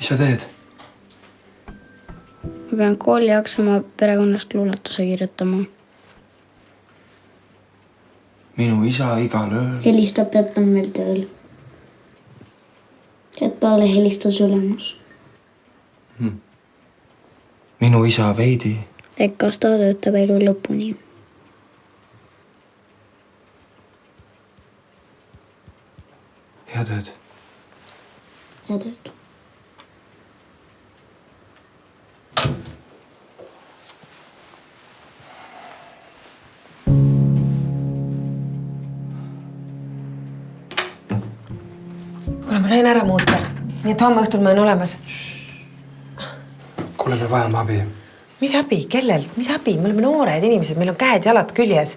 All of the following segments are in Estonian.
Mis sa teed? Ma pean kooli jaksama perekonnast luuletuse kirjutama. Minu isa igal ööl. Helistab, et on meil tööl. Et talle helistas ülemus. Minu isa veidi. Et kas ta töötab elu lõpuni. Head ööd. Head ööd. Kuule, ma sain ära muuta. Nii et homme õhtul ma olen olemas. Kuule, me vajame abi. Mis abi? Kellelt? Mis abi? Me oleme noored inimesed, meil on käed jalad küljes.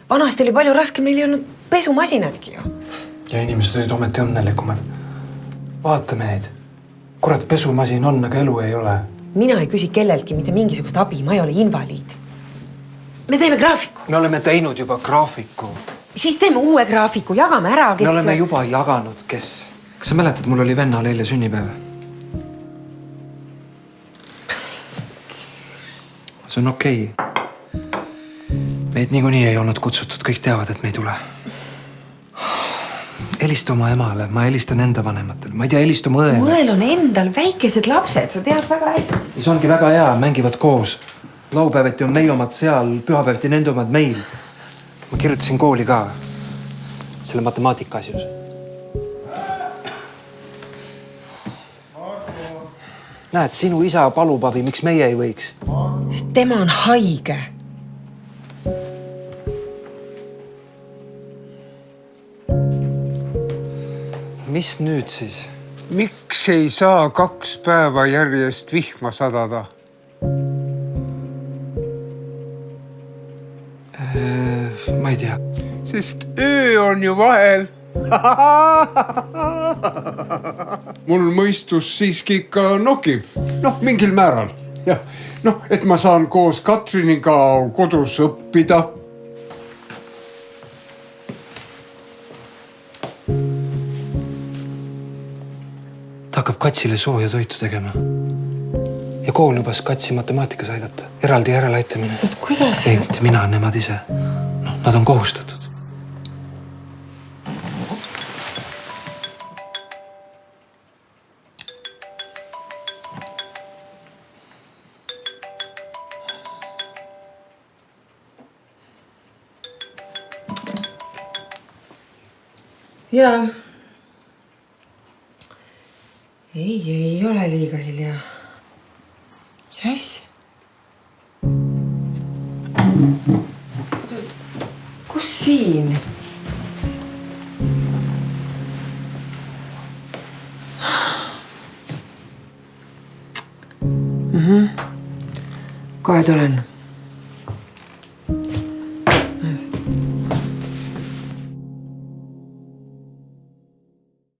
Vanasti oli palju raskem, neil ei olnud pesumasinadki ju. Ja inimesed olid ometi õnnelikumad. Vaata meid. Kurat, pesumasin on, aga elu ei ole. Mina ei küsi kelleltki mitte mingisugust abi, ma ei ole invaliid. Me teeme graafiku. Me oleme teinud juba graafiku. Siis teeme uue graafiku, jagame ära, kes... Me oleme juba jaganud, kes... Kas sa mäletad, mul oli vennal eile sünnipäev? See on okei. Meid niikuinii ei olnud kutsutud, kõik teavad, et me ei tule. Helista oma emale, ma helistan enda vanematel. Ma ei tea, helista oma õele. Mõel on endal väikesed lapsed, sa tead väga hästi. See ongi väga hea, mängivad koos. Laupäeveti on meie omad seal, pühapäevti nende omad meil. Ma kirjutasin kooli ka. Selle matemaatika asjus. Näed, sinu isa palub abi, miks meie ei võiks? Sest tema on haige. Mis nüüd siis? Miks ei saa 2 päeva järjest vihma sadada? Ma ei tea. Sest öö on ju vahel. Mul mõistus siiski ikka nokib. Mingil määral. Ja, et ma saan koos Katriniga kodus õppida. Ta hakkab Katsile sooja toitu tegema. Ja kool lubas Katsi matemaatikas aidata. Eraldi järeleaitamine. Kuidas? Ei, mitte mina, nemad ise. Nad on kohustatud. Jaa. Ei ole liiga hilja. Mis asja? Kus siin? Kohe tulen.